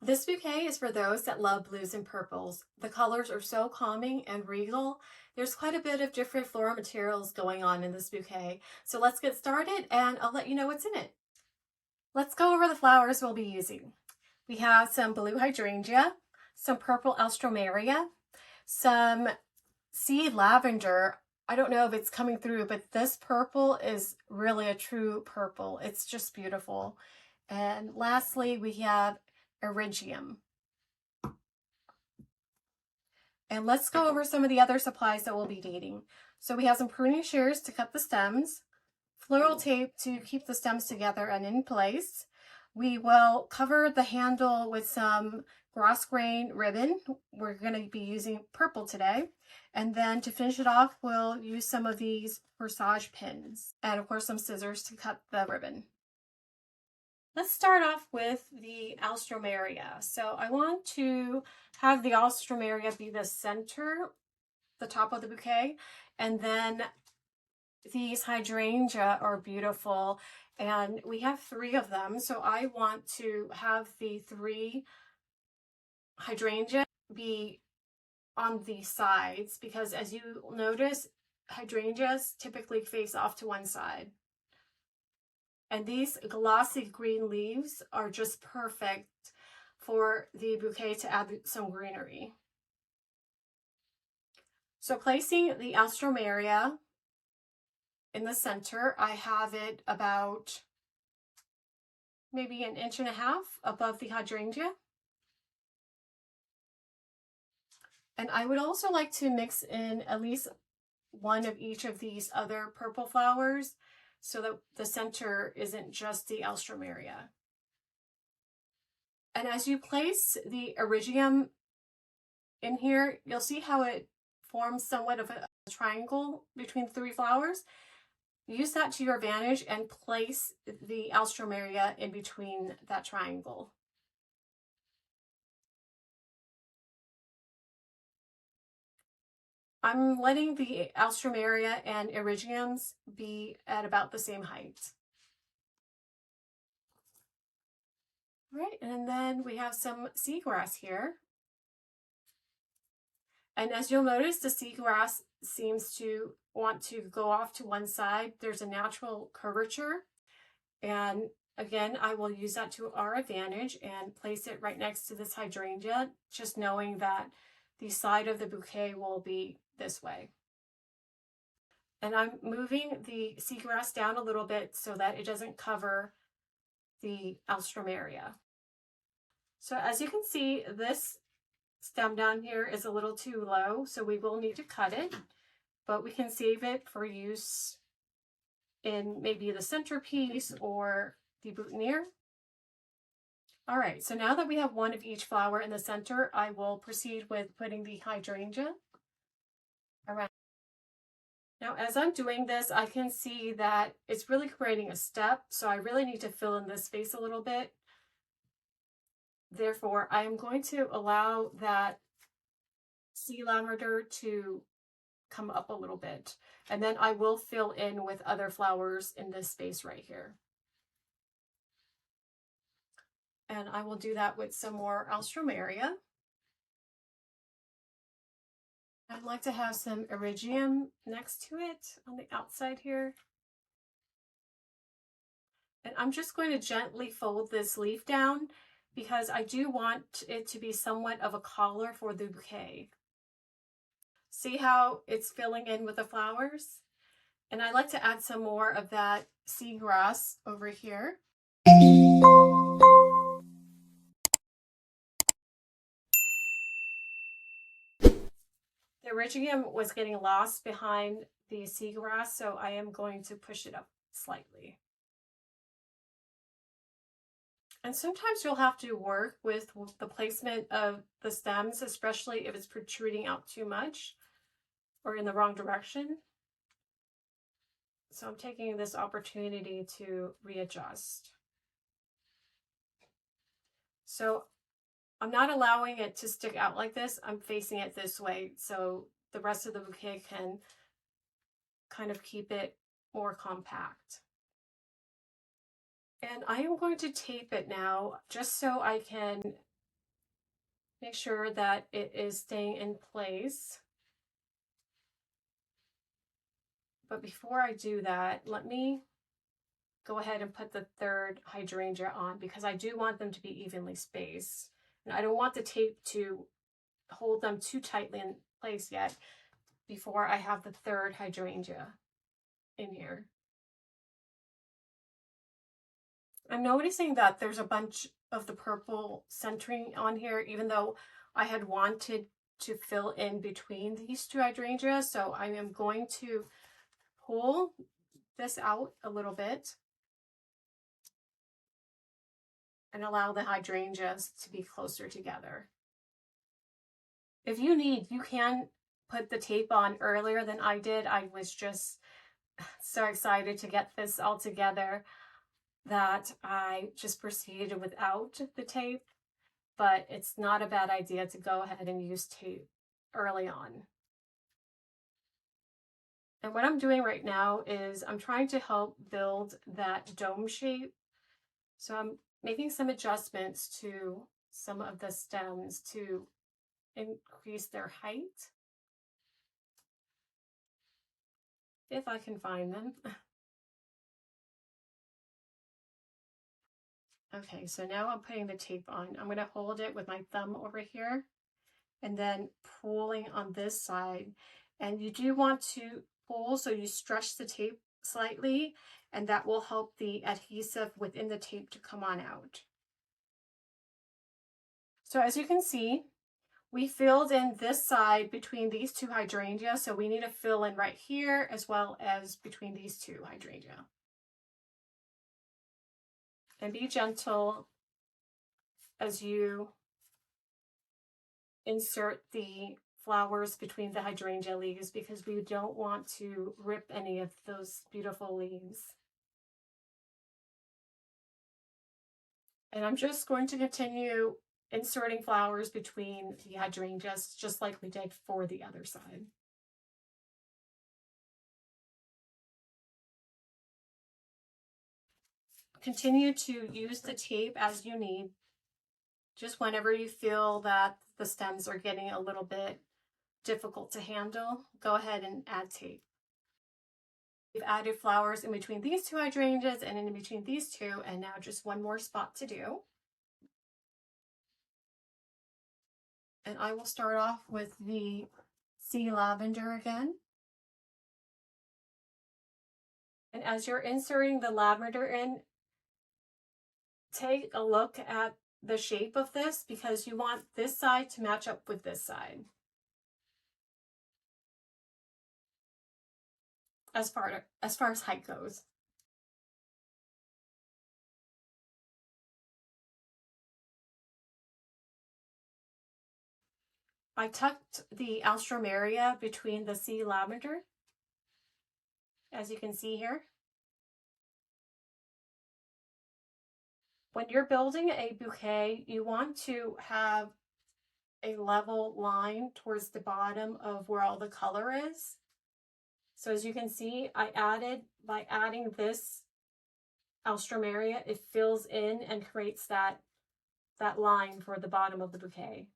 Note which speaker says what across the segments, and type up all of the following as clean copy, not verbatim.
Speaker 1: This bouquet is for those that love blues and purples. The colors are so calming and regal. There's quite a bit of different floral materials going on in this bouquet. So let's get started and I'll let you know what's in it. Let's go over the flowers we'll be using. We have some blue hydrangea, some purple alstroemeria, some sea lavender. I don't know if it's coming through, but this purple is really a true purple. It's just beautiful. And lastly, we have eryngium. And let's go over some of the other supplies that we'll be needing. So we have some pruning shears to cut the stems, floral tape to keep the stems together and in place. We will cover the handle with some grass grain ribbon. We're going to be using purple today. And then to finish it off, we'll use some of these corsage pins and of course some scissors to cut the ribbon. Let's start off with the alstroemeria. So I want to have the alstroemeria be the center, the top of the bouquet, and then these hydrangea are beautiful, and we have 3 of them. So I want to have the 3 hydrangea be on the sides because, as you notice, hydrangeas typically face off to one side. And these glossy green leaves are just perfect for the bouquet to add some greenery. So placing the alstroemeria in the center, I have it about maybe 1.5 inches above the hydrangea. And I would also like to mix in at least one of each of these other purple flowers so that the center isn't just the alstroemeria. And as you place the eryngium in here, you'll see how it forms somewhat of a triangle between the 3 flowers. Use that to your advantage and place the alstroemeria in between that triangle. I'm letting the alstroemeria and eryngiums be at about the same height. All right, and then we have some seagrass here. And as you'll notice, the seagrass seems to want to go off to one side. There's a natural curvature. And again, I will use that to our advantage and place it right next to this hydrangea, just knowing that the side of the bouquet will be this way. And I'm moving the seagrass down a little bit so that it doesn't cover the alstroemeria. So as you can see, this stem down here is a little too low, so we will need to cut it, but we can save it for use in maybe the centerpiece or the boutonniere. All right, so now that we have one of each flower in the center, I will proceed with putting the hydrangea around. Now, as I'm doing this, I can see that it's really creating a step, so I really need to fill in this space a little bit. Therefore, I am going to allow that sea lavender to come up a little bit, and then I will fill in with other flowers in this space right here. And I will do that with some more alstroemeria. I'd like to have some eryngium next to it on the outside here. And I'm just going to gently fold this leaf down because I do want it to be somewhat of a collar for the bouquet. See how it's filling in with the flowers? And I'd like to add some more of that seagrass over here. The eryngium was getting lost behind the seagrass, so I am going to push it up slightly. And sometimes you'll have to work with the placement of the stems, especially if it's protruding out too much or in the wrong direction. So I'm taking this opportunity to readjust. So I'm not allowing it to stick out like this. I'm facing it this way so the rest of the bouquet can kind of keep it more compact. And I am going to tape it now just so I can Make sure that it is staying in place. But before I do that, let me go ahead and put the third hydrangea on, because I do want them to be evenly spaced. And I don't want the tape to hold them too tightly in place yet before I have the third hydrangea in here. I'm noticing that there's a bunch of the purple centering on here, even though I had wanted to fill in between these two hydrangeas. So I am going to pull this out a little bit and allow the hydrangeas to be closer together. If you need, you can put the tape on earlier than I did. I was just so excited to get this all together that I just proceeded without the tape, but it's not a bad idea to go ahead and use tape early on. And what I'm doing right now is I'm trying to help build that dome shape. So I'm making some adjustments to some of the stems to increase their height, if I can find them. Okay, so now I'm putting the tape on. I'm going to hold it with my thumb over here and then pulling on this side. And you do want to pull so you stretch the tape slightly, and that will help the adhesive within the tape to come on out. So as you can see, we filled in this side between these two hydrangeas, so we need to fill in right here as well as between these two hydrangea. And be gentle as you insert the flowers between the hydrangea leaves, because we don't want to rip any of those beautiful leaves. And I'm just going to continue inserting flowers between the hydrangeas, just like we did for the other side. Continue to use the tape as you need. Just whenever you feel that the stems are getting a little bit difficult to handle, go ahead and add tape. We've added flowers in between these two hydrangeas and in between these two, and now just one more spot to do. And I will start off with the sea lavender again. And as you're inserting the lavender in, take a look at the shape of this, because you want this side to match up with this side. As far as height goes. I tucked the alstroemeria between the sea lavender, as you can see here. When you're building a bouquet, you want to have a level line towards the bottom of where all the color is. So as you can see, by adding this alstroemeria, it fills in and creates that line for the bottom of the bouquet.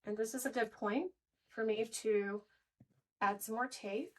Speaker 1: And this is a good point for me to add some more tape.